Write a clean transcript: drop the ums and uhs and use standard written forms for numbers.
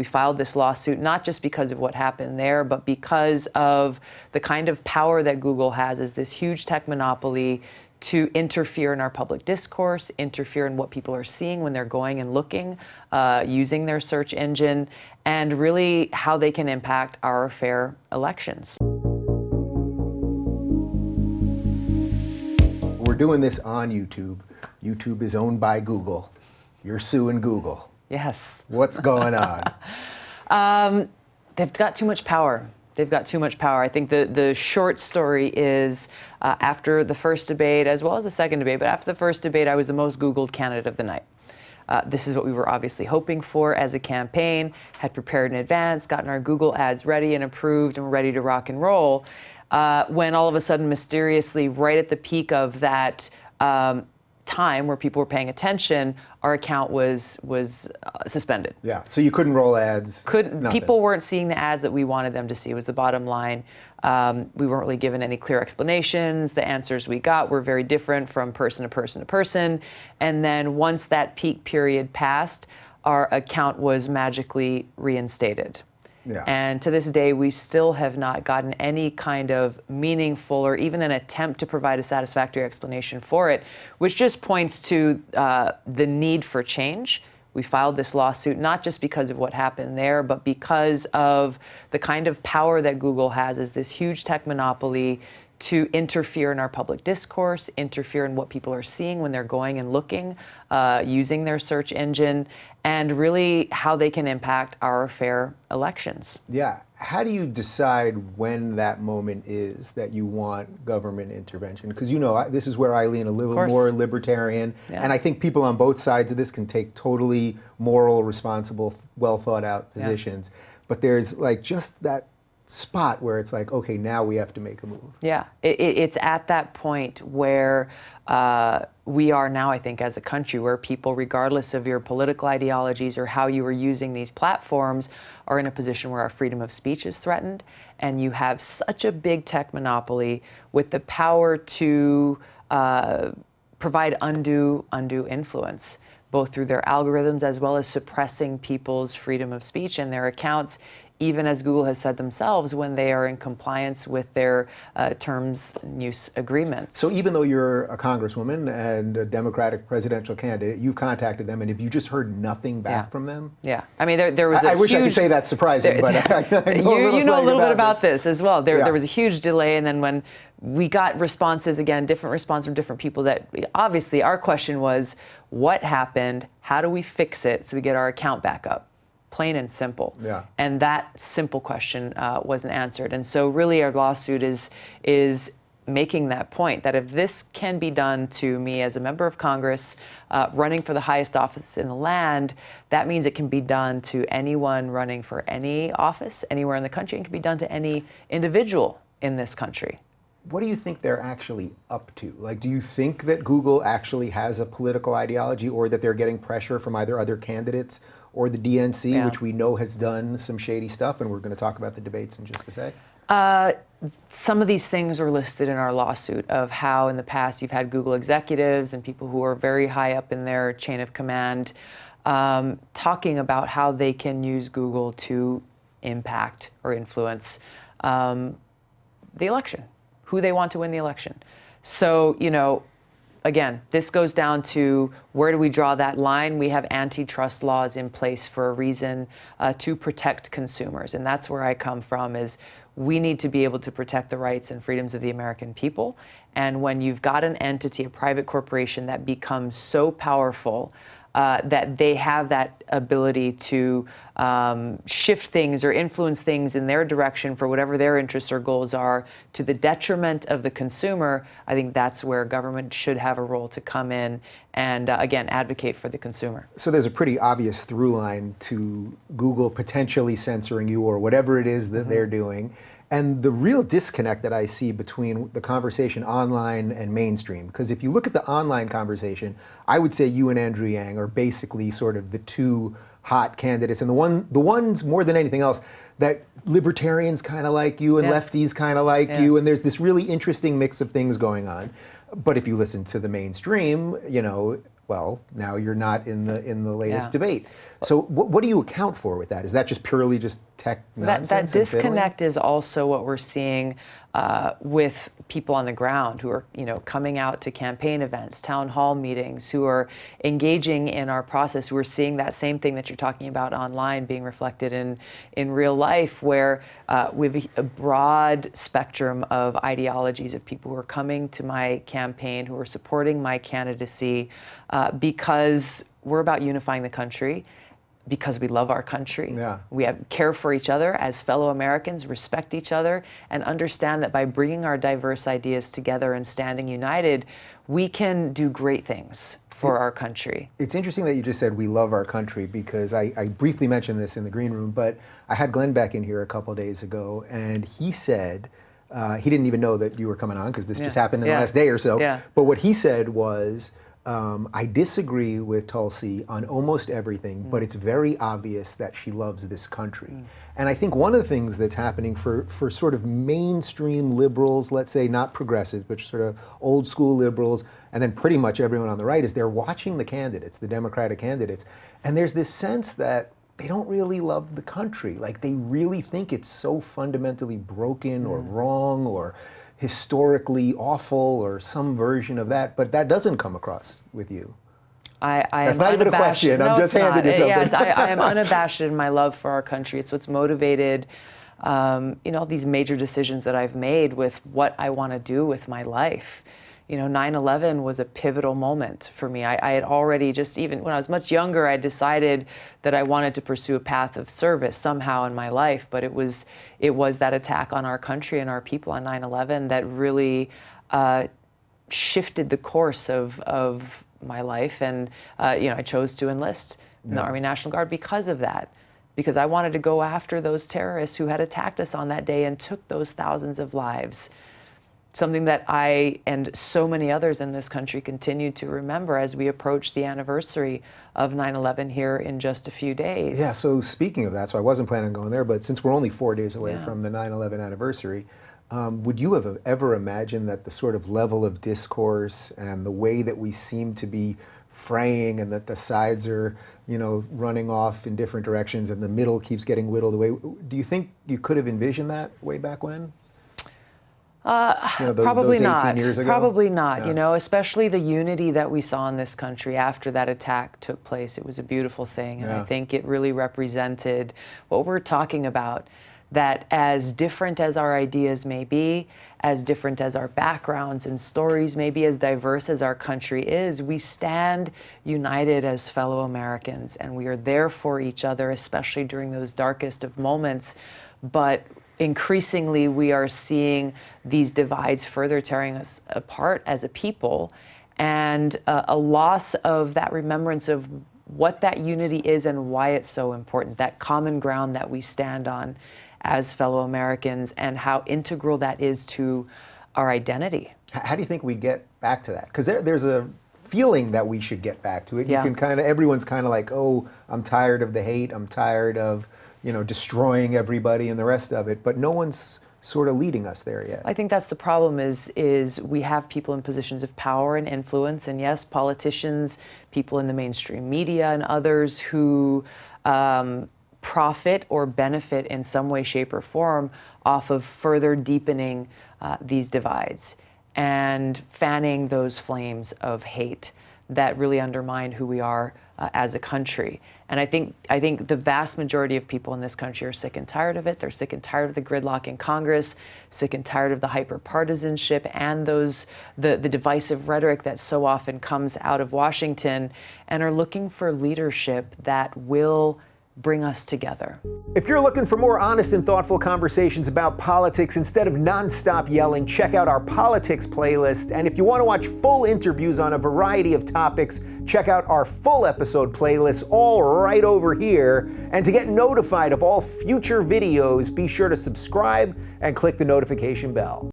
We filed this lawsuit not just because of what happened there, but because of the kind of power that Google has as this huge tech monopoly to interfere in our public discourse, interfere in what people are seeing when they're going and looking, using their search engine, and really how they can impact our fair elections. We're doing this on YouTube. YouTube is owned by Google. You're suing Google. Yes. What's going on? They've got too much power. They've got too much power. I think the short story is after the first debate, as well as the second debate, but after the first debate, I was the most Googled candidate of the night. This is what we were obviously hoping for as a campaign, had prepared in advance, gotten our Google ads ready and approved, and were ready to rock and roll. When all of a sudden, mysteriously, right at the peak of that time where people were paying attention, our account was suspended. Yeah, so you couldn't roll ads. People weren't seeing the ads that we wanted them to see, was the bottom line. We weren't really given any clear explanations. The answers we got were very different from person to person to person. And then once that peak period passed, our account was magically reinstated. Yeah. And to this day, we still have not gotten any kind of meaningful or even an attempt to provide a satisfactory explanation for it, which just points to the need for change. We filed this lawsuit not just because of what happened there, but because of the kind of power that Google has as this huge tech monopoly to interfere in our public discourse, interfere in what people are seeing when they're going and looking, using their search engine, and really how they can impact our fair elections. Yeah. How do you decide when that moment is that you want government intervention? Because, you know, this is where I lean a little more libertarian. Yeah. And I think people on both sides of this can take totally moral, responsible, well thought out positions. Yeah. But there's like just that spot where it's like, okay, now we have to make a move. Yeah, it's at that point where we are now, I think, as a country, where people, regardless of your political ideologies or how you are using these platforms, are in a position where our freedom of speech is threatened, and you have such a big tech monopoly with the power to provide undue influence, both through their algorithms as well as suppressing people's freedom of speech and their accounts, even as Google has said themselves, when they are in compliance with their terms and use agreements. So even though you're a congresswoman and a Democratic presidential candidate, you've contacted them, and have you just heard nothing back from them? Yeah, I mean, there was I wish I could say that's surprising, but I know you know a little bit about this as well. There was a huge delay, and then when we got responses, again, different responses from different people, that obviously our question was, what happened? How do we fix it so we get our account back up? Plain and simple. Yeah. And that simple question wasn't answered. And so really our lawsuit is making that point, that if this can be done to me as a member of Congress running for the highest office in the land, that means it can be done to anyone running for any office anywhere in the country, and can be done to any individual in this country. What do you think they're actually up to? Like, do you think that Google actually has a political ideology, or that they're getting pressure from either other candidates or the DNC, which we know has done some shady stuff, and we're going to talk about the debates in just a sec? Some of these things are listed in our lawsuit, of how in the past you've had Google executives and people who are very high up in their chain of command talking about how they can use Google to impact or influence the election, who they want to win the election. So, you know, again, this goes down to, where do we draw that line? We have antitrust laws in place for a reason, to protect consumers. And that's where I come from, is we need to be able to protect the rights and freedoms of the American people. And when you've got an entity, a private corporation, that becomes so powerful that they have that ability to shift things or influence things in their direction for whatever their interests or goals are, to the detriment of the consumer, I think that's where government should have a role to come in and, again, advocate for the consumer. So there's a pretty obvious through line to Google potentially censoring you, or whatever it is that they're doing. And the real disconnect that I see between the conversation online and mainstream, because if you look at the online conversation, I would say you and Andrew Yang are basically sort of the two hot candidates, and the ones more than anything else that libertarians kind of like you and lefties kind of like you, and there's this really interesting mix of things going on. But if you listen to the mainstream, you know, well, now you're not in the latest debate. So what do you account for with that? Is that just purely just tech nonsense? That disconnect is also what we're seeing with people on the ground who are, coming out to campaign events, town hall meetings, who are engaging in our process, who are seeing that same thing that you're talking about online being reflected in real life, where we have a broad spectrum of ideologies of people who are coming to my campaign, who are supporting my candidacy, because we're about unifying the country, because we love our country. Yeah. We care for each other as fellow Americans, respect each other, and understand that by bringing our diverse ideas together and standing united, we can do great things for our country. It's interesting that you just said we love our country, because I briefly mentioned this in the green room, but I had Glenn Beck in here a couple days ago, and he said, he didn't even know that you were coming on because this just happened in the last day or so, but what he said was, I disagree with Tulsi on almost everything, but it's very obvious that she loves this country. And I think one of the things that's happening for sort of mainstream liberals, let's say not progressives, but sort of old school liberals, and then pretty much everyone on the right, is they're watching the candidates, the Democratic candidates, and there's this sense that they don't really love the country. Like, they really think it's so fundamentally broken or wrong or historically awful or some version of that, but that doesn't come across with you. That's not even a question. No, I'm just handing you something. Yes, I am unabashed in my love for our country. It's what's motivated, these major decisions that I've made with what I want to do with my life. 9/11 was a pivotal moment for me. I had already, just even when I was much younger, I decided that I wanted to pursue a path of service somehow in my life, but it was that attack on our country and our people on 9/11 that really shifted the course of my life, and I chose to enlist in the Army National Guard because of that, because I wanted to go after those terrorists who had attacked us on that day and took those thousands of lives. Something that I and so many others in this country continue to remember as we approach the anniversary of 9/11 here in just a few days. Yeah, so speaking of that, so I wasn't planning on going there, but since we're only 4 days away from the 9/11 anniversary, would you have ever imagined that the sort of level of discourse and the way that we seem to be fraying, and that the sides are, running off in different directions and the middle keeps getting whittled away, do you think you could have envisioned that way back when? Probably those 18 not. years ago? Probably not. Especially the unity that we saw in this country after that attack took place. It was a beautiful thing, and I think it really represented what we're talking about. That as different as our ideas may be, as different as our backgrounds and stories may be, as diverse as our country is, we stand united as fellow Americans, and we are there for each other, especially during those darkest of moments. But increasingly, we are seeing these divides further tearing us apart as a people, and a loss of that remembrance of what that unity is and why it's so important, that common ground that we stand on as fellow Americans, and how integral that is to our identity. How do you think we get back to that? Because there's a feeling that we should get back to it. Yeah. You can everyone's kind of like, oh, I'm tired of the hate, I'm tired of destroying everybody and the rest of it, but no one's sort of leading us there yet. I think that's the problem is we have people in positions of power and influence, and yes, politicians, people in the mainstream media and others who profit or benefit in some way, shape, or form off of further deepening these divides and fanning those flames of hate that really undermine who we are as a country. And I think the vast majority of people in this country are sick and tired of it. They're sick and tired of the gridlock in Congress, sick and tired of the hyper-partisanship and the divisive rhetoric that so often comes out of Washington, and are looking for leadership that will bring us together. If you're looking for more honest and thoughtful conversations about politics instead of nonstop yelling, check out our politics playlist. And if you want to watch full interviews on a variety of topics, check out our full episode playlist, all right over here. And to get notified of all future videos, be sure to subscribe and click the notification bell.